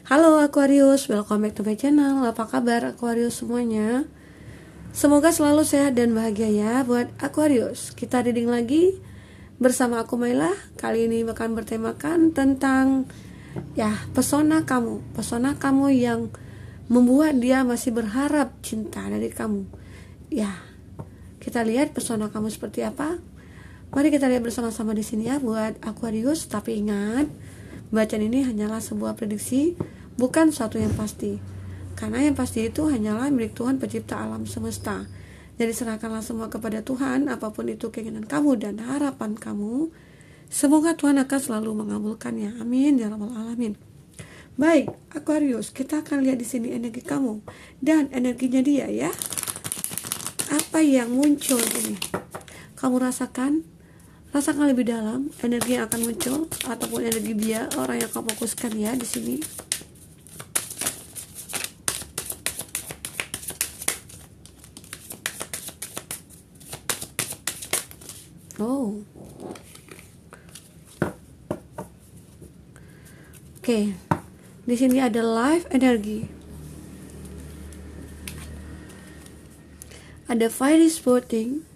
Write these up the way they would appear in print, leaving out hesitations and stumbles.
Halo Aquarius, welcome back to my channel. Apa kabar Aquarius semuanya? Semoga selalu sehat dan bahagia ya buat Aquarius. Kita reading lagi bersama aku Maila. Kali ini akan bertemakan tentang pesona kamu. Pesona kamu yang membuat dia masih berharap cinta dari kamu. Kita lihat pesona kamu seperti apa. Mari kita lihat bersama-sama di sini ya buat Aquarius. Tapi ingat, bacaan ini hanyalah sebuah prediksi, bukan suatu yang pasti. Karena yang pasti itu hanyalah milik Tuhan pencipta alam semesta. Jadi serahkanlah semua kepada Tuhan, apapun itu keinginan kamu dan harapan kamu. Semoga Tuhan akan selalu mengabulkannya. Amin ya rabbal alamin. Baik, Aquarius, kita akan lihat di sini energi kamu dan energinya dia ya. Apa yang muncul ini? Kamu rasakan lebih dalam energi yang akan muncul ataupun energi dia, orang yang kamu fokuskan ya di sini. Oke. Di sini ada life energy. Ada fiery sporting.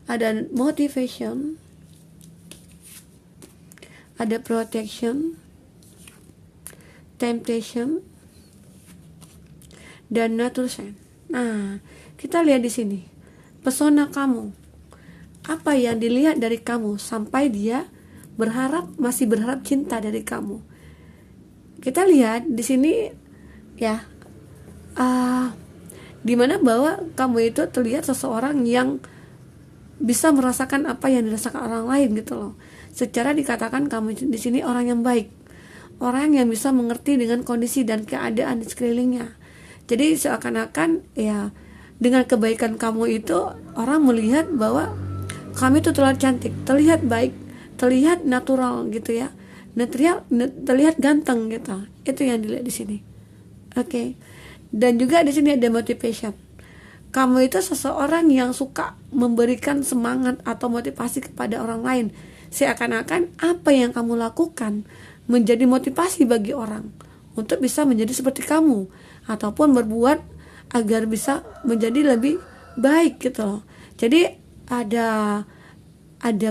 Ada motivation, ada protection, temptation, dan natural. Nah, kita lihat di sini pesona kamu. Apa yang dilihat dari kamu sampai dia masih berharap cinta dari kamu. Kita lihat di sini ya, dimana bahwa kamu itu terlihat seseorang yang bisa merasakan apa yang dirasakan orang lain gitu loh. Secara dikatakan kamu di sini orang yang baik, orang yang bisa mengerti dengan kondisi dan keadaan di sekelilingnya. Jadi seakan-akan ya dengan kebaikan kamu itu orang melihat bahwa kamu itu terlihat cantik, terlihat baik, terlihat natural gitu ya, terlihat ganteng gitu. Itu yang dilihat di sini. Oke. Dan juga di sini ada motivation. Kamu itu seseorang yang suka memberikan semangat atau motivasi kepada orang lain. Seakan-akan apa yang kamu lakukan menjadi motivasi bagi orang untuk bisa menjadi seperti kamu, ataupun berbuat agar bisa menjadi lebih baik gitu loh. Jadi ada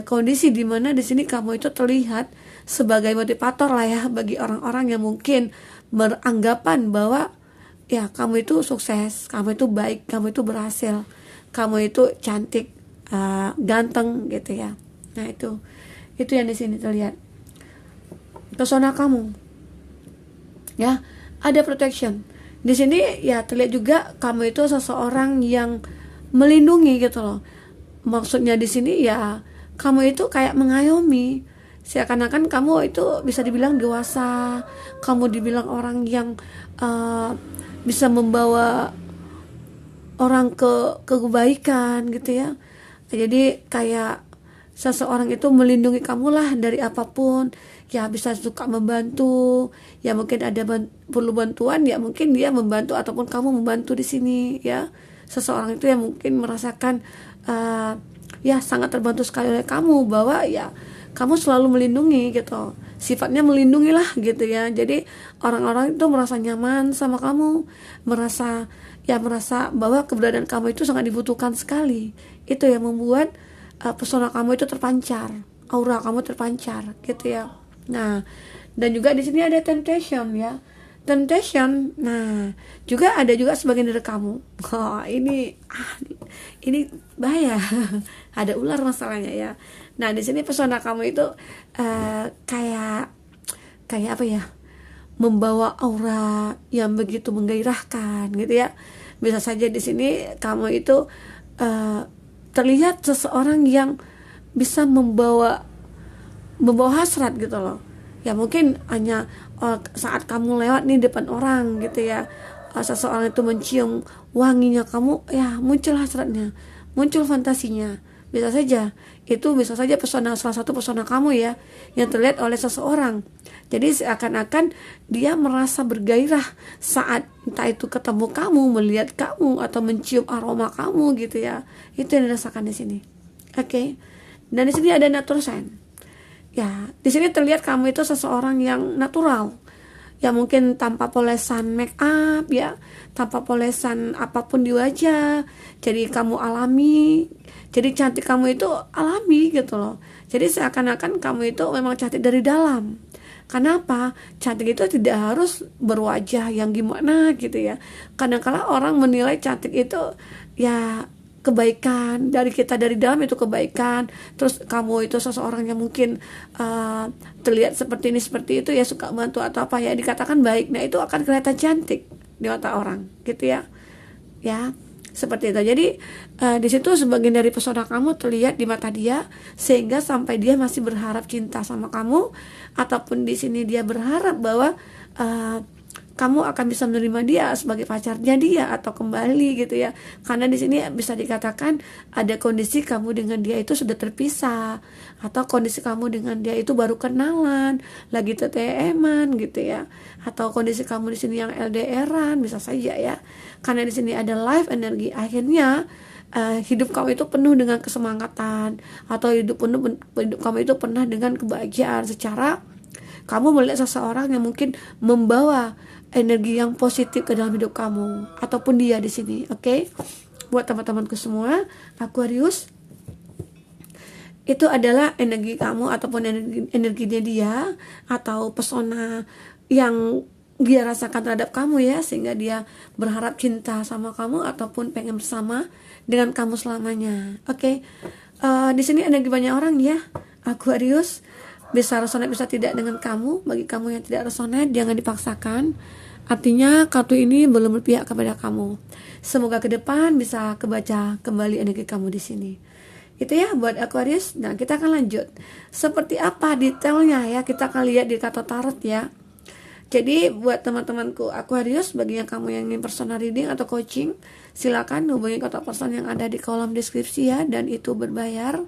kondisi di mana di sini kamu itu terlihat sebagai motivator lah ya bagi orang-orang yang mungkin beranggapan bahwa ya kamu itu sukses, kamu itu baik, kamu itu berhasil, kamu itu cantik, ganteng gitu ya. Nah itu yang di sini terlihat pesona kamu. Ya, ada protection. Di sini ya terlihat juga kamu itu seseorang yang melindungi gitu loh. Maksudnya di sini ya kamu itu kayak mengayomi. Seakan-akan kamu itu bisa dibilang dewasa, kamu dibilang orang yang bisa membawa orang ke kebaikan gitu ya. Jadi kayak seseorang itu melindungi kamu lah dari apapun. Ya bisa suka membantu. Ya mungkin ada perlu bantuan, ya mungkin dia membantu ataupun kamu membantu di sini ya. Seseorang itu yang mungkin merasakan ya sangat terbantu sekali oleh kamu, bahwa ya kamu selalu melindungi gitu. Sifatnya melindungi lah gitu ya. Jadi orang-orang itu merasa nyaman sama kamu, merasa bahwa keberadaan kamu itu sangat dibutuhkan sekali. Itu yang membuat pesona kamu itu terpancar, aura kamu terpancar gitu ya. Nah, dan juga di sini ada temptation ya. Temptation. Nah, ada juga sebagian dari kamu. Ini bahaya. Ada ular masalahnya ya. Nah, di sini pesona kamu itu kayak apa ya? Membawa aura yang begitu menggairahkan gitu ya. Bisa saja di sini kamu itu terlihat seseorang yang bisa membawa hasrat gitu loh. Ya mungkin hanya saat kamu lewat nih depan orang gitu ya, seseorang itu mencium wanginya kamu, ya muncul hasratnya, muncul fantasinya. Bisa saja salah satu pesona kamu ya yang terlihat oleh seseorang. Jadi seakan-akan dia merasa bergairah saat entah itu ketemu kamu, melihat kamu, atau mencium aroma kamu gitu ya. Itu yang dirasakan di sini. Oke. Dan di sini ada natural sign. Ya, di sini terlihat kamu itu seseorang yang natural, ya mungkin tanpa polesan make up ya, tanpa polesan apapun di wajah. Jadi kamu alami, jadi cantik kamu itu alami gitu loh. Jadi seakan-akan kamu itu memang cantik dari dalam. Kenapa? Cantik itu tidak harus berwajah yang gimana gitu ya. Kadang-kala orang menilai cantik itu ya kebaikan dari kita, dari dalam itu kebaikan. Terus kamu itu seseorang yang mungkin terlihat seperti ini seperti itu ya, suka bantu atau apa ya, dikatakan baik. Nah itu akan kelihatan cantik di mata orang gitu ya, ya seperti itu. Jadi di situ sebagian dari pesona kamu terlihat di mata dia, sehingga sampai dia masih berharap cinta sama kamu, ataupun di sini dia berharap bahwa kamu akan bisa menerima dia sebagai pacarnya dia atau kembali gitu ya. Karena di sini bisa dikatakan ada kondisi kamu dengan dia itu sudah terpisah, atau kondisi kamu dengan dia itu baru kenalan, lagi TTM-an gitu ya. Atau kondisi kamu di sini yang LDR-an bisa saja ya. Karena di sini ada life energi, akhirnya hidup kamu itu penuh dengan kesemangatan, atau hidup kamu itu penuh dengan kebahagiaan secara kamu melihat seseorang yang mungkin membawa energi yang positif ke dalam hidup kamu, ataupun dia di sini. Oke? Buat teman-temanku semua, Aquarius, itu adalah energi kamu ataupun energinya dia, atau pesona yang dia rasakan terhadap kamu ya, sehingga dia berharap cinta sama kamu ataupun pengen bersama dengan kamu selamanya. Oke? Di sini energi banyak orang ya, Aquarius. Bisa resonate bisa tidak dengan kamu. Bagi kamu yang tidak resonate, jangan dipaksakan. Artinya kartu ini belum berpihak kepada kamu. Semoga ke depan bisa kebaca kembali energi kamu di sini. Itu ya buat Aquarius. Nah, kita akan lanjut. Seperti apa detailnya ya, kita akan lihat di kartu tarot ya. Jadi buat teman-temanku Aquarius, bagi yang kamu yang ingin personal reading atau coaching, silakan hubungi kontak person yang ada di kolom deskripsi ya, dan itu berbayar.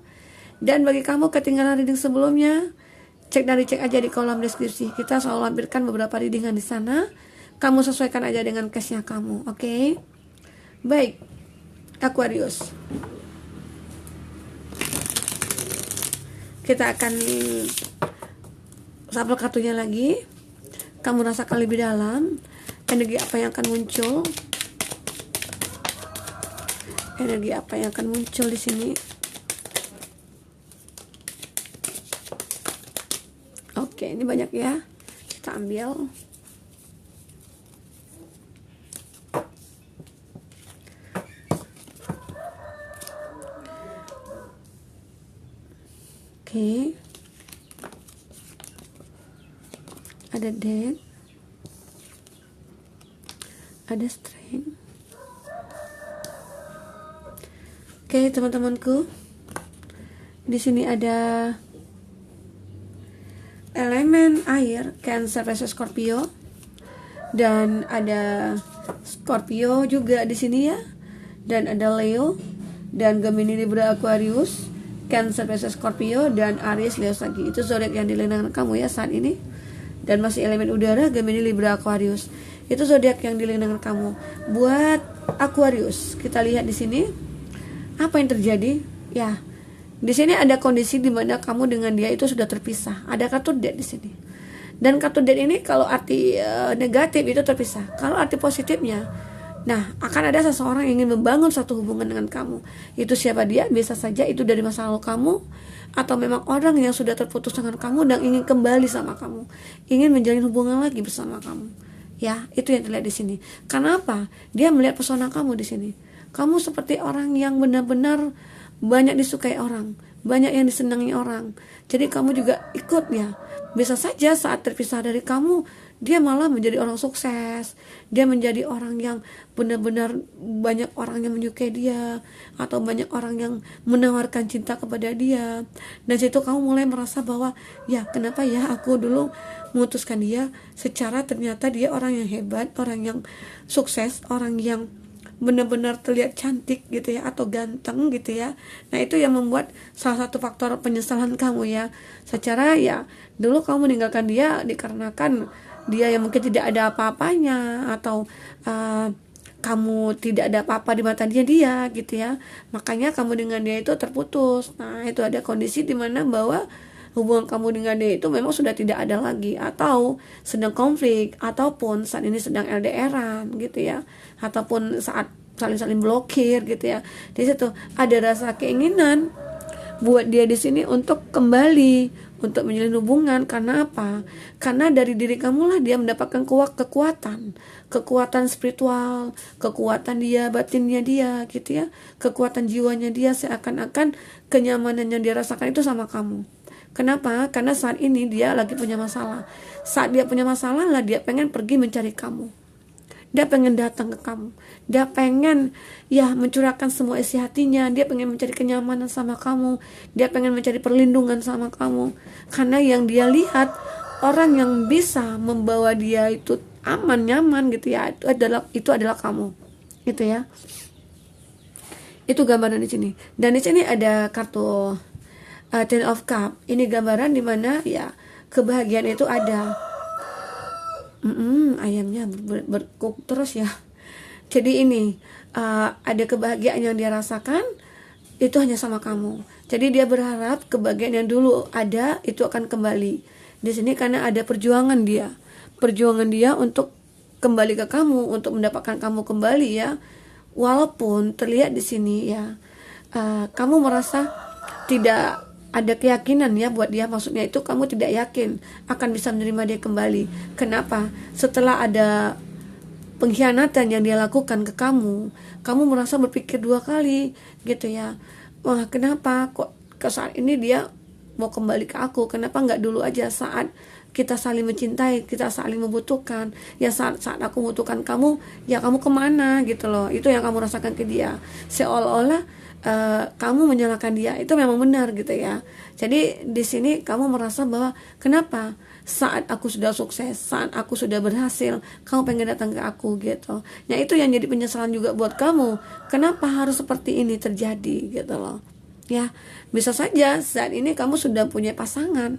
Dan bagi kamu ketinggalan reading sebelumnya, cek aja di kolom deskripsi. Kita selalu lampirkan beberapa readingan di sana. Kamu sesuaikan aja dengan case-nya kamu, oke? Baik, Aquarius. Kita akan shuffle kartunya lagi. Kamu rasakan lebih dalam energi apa yang akan muncul. Energi apa yang akan muncul di sini? Oke, ini banyak ya. Kita ambil. Oke. Ada death. Ada strength. Oke, teman-temanku. Di sini ada elemen air, Cancer versus Scorpio, dan ada Scorpio juga di sini ya, dan ada Leo, dan Gemini, Libra, Aquarius, Cancer versus Scorpio, dan Aries, Leo, Sagi. Itu zodiak yang dilindungi kamu ya saat ini. Dan masih elemen udara, Gemini, Libra, Aquarius. Itu zodiak yang dilindungi kamu. Buat Aquarius, kita lihat di sini apa yang terjadi ya. Di sini ada kondisi di mana kamu dengan dia itu sudah terpisah. Ada kartu death di sini. Dan kartu death ini kalau arti negatif itu terpisah. Kalau arti positifnya, nah akan ada seseorang yang ingin membangun satu hubungan dengan kamu. Itu siapa dia? Bisa saja itu dari masa lalu kamu, atau memang orang yang sudah terputus dengan kamu dan ingin kembali sama kamu, ingin menjalin hubungan lagi bersama kamu. Ya, itu yang terlihat di sini. Kenapa? Dia melihat pesona kamu di sini. Kamu seperti orang yang benar-benar banyak disukai orang, banyak yang disenangi orang. Jadi kamu juga ikut ya. Bisa saja saat terpisah dari kamu, dia malah menjadi orang sukses. Dia menjadi orang yang benar-benar banyak orang yang menyukai dia, atau banyak orang yang menawarkan cinta kepada dia. Dan situ kamu mulai merasa bahwa ya kenapa ya aku dulu memutuskan dia, secara ternyata dia orang yang hebat, orang yang sukses, orang yang benar-benar terlihat cantik gitu ya, atau ganteng gitu ya. Nah itu yang membuat salah satu faktor penyesalan kamu ya. Secara ya dulu kamu meninggalkan dia dikarenakan dia yang mungkin tidak ada apa-apanya, atau kamu tidak ada apa-apa di mata dia gitu ya. Makanya kamu dengan dia itu terputus. Nah itu ada kondisi dimana bahwa hubungan kamu dengan dia itu memang sudah tidak ada lagi, atau sedang konflik, ataupun saat ini sedang LDRan gitu ya, ataupun saat saling blokir gitu ya. Di situ ada rasa keinginan buat dia di sini untuk kembali, untuk menjalin hubungan. Karena apa? Karena dari diri kamu lah dia mendapatkan kekuatan spiritual, kekuatan dia, batinnya dia gitu ya, kekuatan jiwanya dia, seakan-akan kenyamanan yang dia rasakan itu sama kamu. Kenapa? Karena saat ini dia lagi punya masalah. Saat dia punya masalah lah dia pengen pergi mencari kamu. Dia pengen datang ke kamu. Dia pengen ya mencurahkan semua isi hatinya. Dia pengen mencari kenyamanan sama kamu. Dia pengen mencari perlindungan sama kamu. Karena yang dia lihat, orang yang bisa membawa dia itu aman, nyaman gitu ya, itu adalah kamu. Gitu ya. Itu gambaran di sini. Dan di sini ada kartu Ten of Cup. Ini gambaran dimana ya kebahagiaan itu ada. Ayamnya berkuk terus ya. Jadi ini ada kebahagiaan yang dia rasakan itu hanya sama kamu. Jadi dia berharap kebahagiaan yang dulu ada itu akan kembali di sini, karena ada perjuangan dia untuk kembali ke kamu, untuk mendapatkan kamu kembali ya. Walaupun terlihat di sini ya kamu merasa tidak ada keyakinan ya buat dia, maksudnya itu kamu tidak yakin akan bisa menerima dia kembali. Kenapa? Setelah ada pengkhianatan yang dia lakukan ke kamu merasa berpikir dua kali gitu ya. Wah, kenapa kok ke saat ini dia mau kembali ke aku? Kenapa nggak dulu aja saat kita saling mencintai, kita saling membutuhkan ya, saat aku membutuhkan kamu ya kamu kemana gitu loh. Itu yang kamu rasakan ke dia, seolah-olah kamu menyalahkan dia. Itu memang benar gitu ya. Jadi di sini kamu merasa bahwa kenapa saat aku sudah sukses, saat aku sudah berhasil, kamu pengen datang ke aku gitu. Nah itu yang jadi penyesalan juga buat kamu. Kenapa harus seperti ini terjadi gitu loh. Ya bisa saja saat ini kamu sudah punya pasangan.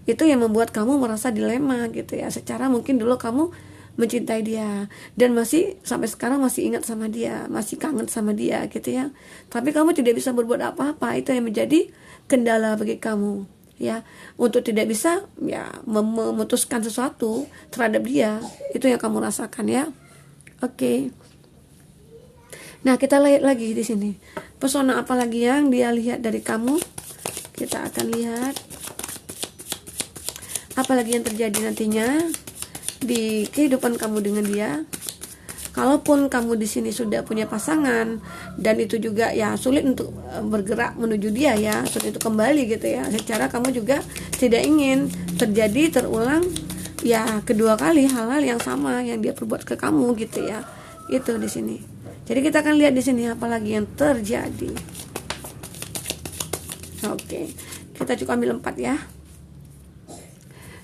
Itu yang membuat kamu merasa dilema gitu ya. Secara mungkin dulu kamu mencintai dia dan masih sampai sekarang masih ingat sama dia, masih kangen sama dia gitu ya. Tapi kamu tidak bisa berbuat apa-apa. Itu yang menjadi kendala bagi kamu ya, untuk tidak bisa ya memutuskan sesuatu terhadap dia. Itu yang kamu rasakan ya. Oke. Nah, kita lihat lagi di sini. Pesona apa lagi yang dia lihat dari kamu? Kita akan lihat apa lagi yang terjadi nantinya di kehidupan kamu dengan dia. Kalaupun kamu di sini sudah punya pasangan dan itu juga ya sulit untuk bergerak menuju dia ya, sulit itu kembali gitu ya. Secara kamu juga tidak ingin terulang ya kedua kali hal-hal yang sama yang dia perbuat ke kamu gitu ya. Itu di sini. Jadi kita akan lihat di sini apa lagi yang terjadi. Oke. Kita cukup ambil 4 ya.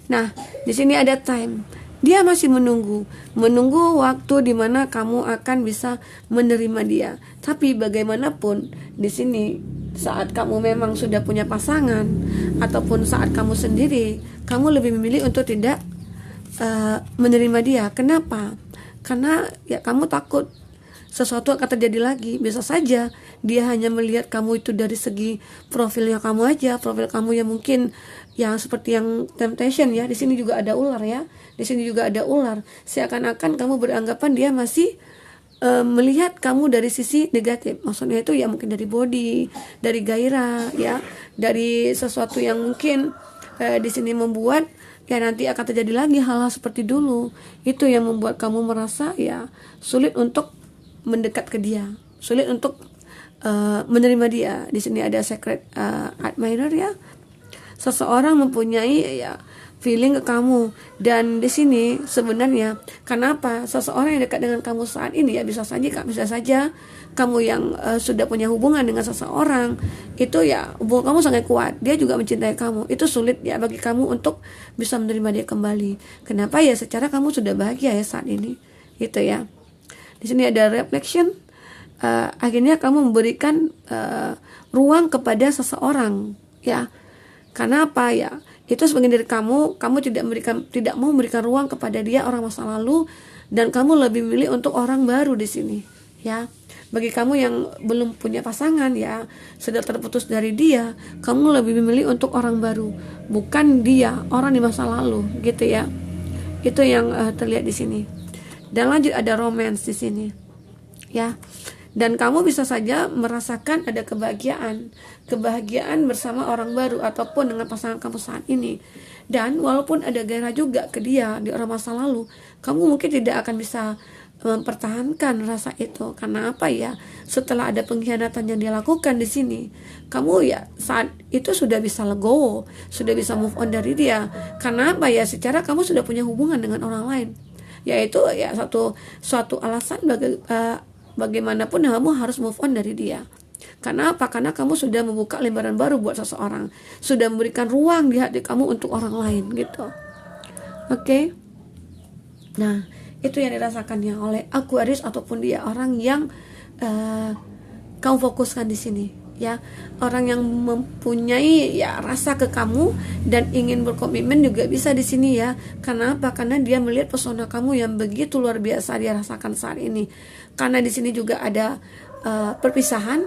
Nah, di sini ada time. Dia masih menunggu waktu di mana kamu akan bisa menerima dia. Tapi bagaimanapun di sini saat kamu memang sudah punya pasangan ataupun saat kamu sendiri, kamu lebih memilih untuk tidak menerima dia. Kenapa? Karena ya kamu takut sesuatu akan terjadi lagi. Bisa saja dia hanya melihat kamu itu dari segi profilnya kamu aja, profil kamu yang mungkin yang seperti yang temptation ya. Di sini juga ada ular ya. Di sini juga ada ular. Seakan-akan kamu beranggapan dia masih melihat kamu dari sisi negatif. Maksudnya itu ya mungkin dari body, dari gairah ya, dari sesuatu yang mungkin di sini membuat ya nanti akan terjadi lagi hal-hal seperti dulu. Itu yang membuat kamu merasa ya sulit untuk mendekat ke dia, sulit untuk menerima dia. Di sini ada secret admirer ya. Seseorang mempunyai ya feeling ke kamu, dan di sini sebenarnya kenapa seseorang yang dekat dengan kamu saat ini ya bisa saja kamu yang sudah punya hubungan dengan seseorang itu ya hubungan kamu sangat kuat, dia juga mencintai kamu. Itu sulit ya bagi kamu untuk bisa menerima dia kembali. Kenapa ya? Secara kamu sudah bahagia ya saat ini gitu ya. Di sini ada reflection. Akhirnya kamu memberikan ruang kepada seseorang ya. Karena apa ya? Itu sebagian dari kamu tidak mau memberikan ruang kepada dia, orang masa lalu, dan kamu lebih memilih untuk orang baru di sini ya. Bagi kamu yang belum punya pasangan ya, sudah terputus dari dia, kamu lebih memilih untuk orang baru, bukan dia, orang di masa lalu, gitu ya. Itu yang terlihat di sini. Dan lanjut ada romance di sini, ya. Dan kamu bisa saja merasakan ada kebahagiaan bersama orang baru ataupun dengan pasangan kamu saat ini. Dan walaupun ada gairah juga ke dia di orang masa lalu, kamu mungkin tidak akan bisa mempertahankan rasa itu. Karena apa ya? Setelah ada pengkhianatan yang dia lakukan di sini, kamu ya saat itu sudah bisa legowo, sudah bisa move on dari dia. Karena apa ya? Secara kamu sudah punya hubungan dengan orang lain. Yaitu ya suatu alasan bagaimanapun kamu harus move on dari dia. Karena apa? Karena kamu sudah membuka lembaran baru buat seseorang, sudah memberikan ruang di hati kamu untuk orang lain gitu. Oke. Nah, itu yang dirasakannya oleh Aquarius ataupun dia orang yang kamu fokuskan di sini, ya. Orang yang mempunyai ya rasa ke kamu dan ingin berkomitmen juga bisa di sini ya. Karena apa? Karena dia melihat pesona kamu yang begitu luar biasa dia rasakan saat ini. Karena di sini juga ada perpisahan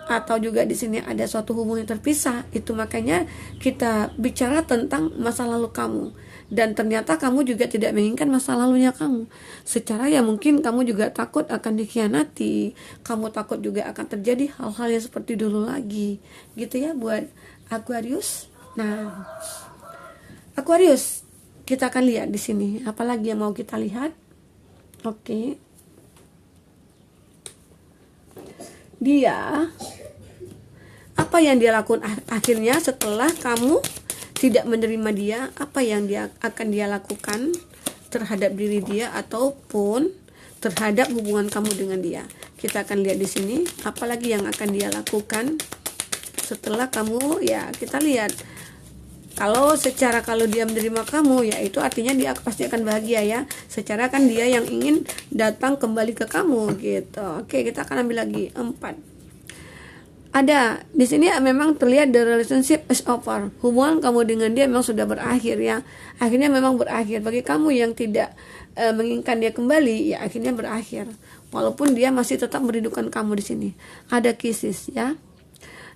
atau juga di sini ada suatu hubungan yang terpisah. Itu makanya kita bicara tentang masa lalu kamu. Dan ternyata kamu juga tidak menginginkan masa lalunya kamu. Secara ya mungkin kamu juga takut akan dikhianati, kamu takut juga akan terjadi hal-hal yang seperti dulu lagi, gitu ya buat Aquarius. Nah, Aquarius, kita akan lihat di sini apalagi yang mau kita lihat. Oke. Dia apa yang dia lakukan akhirnya setelah kamu tidak menerima dia, apa yang akan dia lakukan terhadap diri dia ataupun terhadap hubungan kamu dengan dia. Kita akan lihat di sini apalagi yang akan dia lakukan setelah kamu ya. Kita lihat kalau dia menerima kamu ya itu artinya dia pasti akan bahagia ya. Secara kan dia yang ingin datang kembali ke kamu gitu. Oke, kita akan ambil lagi 4. Ada di sini memang terlihat the relationship is over. Hubungan kamu dengan dia memang sudah berakhir ya. Akhirnya memang berakhir. Bagi kamu yang tidak menginginkan dia kembali, ya akhirnya berakhir. Walaupun dia masih tetap merindukan kamu di sini. Ada kisses ya.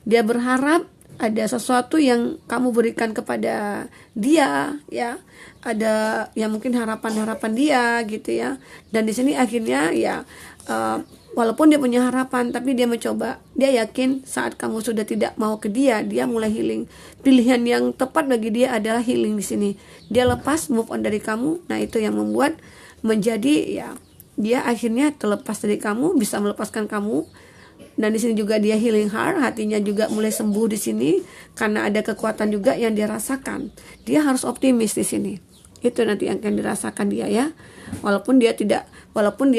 Dia berharap ada sesuatu yang kamu berikan kepada dia ya. Ada yang mungkin harapan-harapan dia gitu ya. Dan di sini akhirnya ya walaupun dia punya harapan, tapi dia mencoba. Dia yakin saat kamu sudah tidak mau ke dia, dia mulai healing. Pilihan yang tepat bagi dia adalah healing di sini. Dia lepas, move on dari kamu. Nah, itu yang membuat menjadi ya dia akhirnya terlepas dari kamu, bisa melepaskan kamu. Dan di sini juga dia healing heart, hatinya juga mulai sembuh di sini karena ada kekuatan juga yang dia rasakan. Dia harus optimis di sini. Itu nanti yang akan dirasakan dia ya. Walaupun dia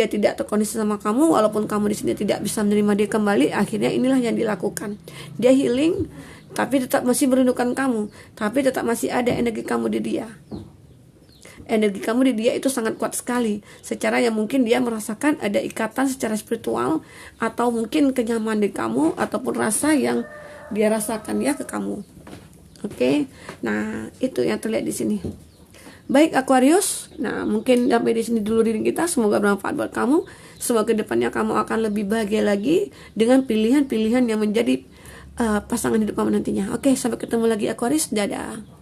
tidak terkondisi sama kamu, walaupun kamu di sini tidak bisa menerima dia kembali, akhirnya inilah yang dilakukan. Dia healing, tapi tetap masih merindukan kamu, tapi tetap masih ada energi kamu di dia. Energi kamu di dia itu sangat kuat sekali. Secara yang mungkin dia merasakan ada ikatan secara spiritual atau mungkin kenyamanan di kamu ataupun rasa yang dia rasakan ya ke kamu. Oke. Nah, itu yang terlihat di sini. Baik Aquarius, nah mungkin sampai di sini dulu reading kita. Semoga bermanfaat buat kamu. Semoga kedepannya kamu akan lebih bahagia lagi dengan pilihan-pilihan yang menjadi pasangan hidup kamu nantinya. Oke, sampai ketemu lagi Aquarius. Dadah.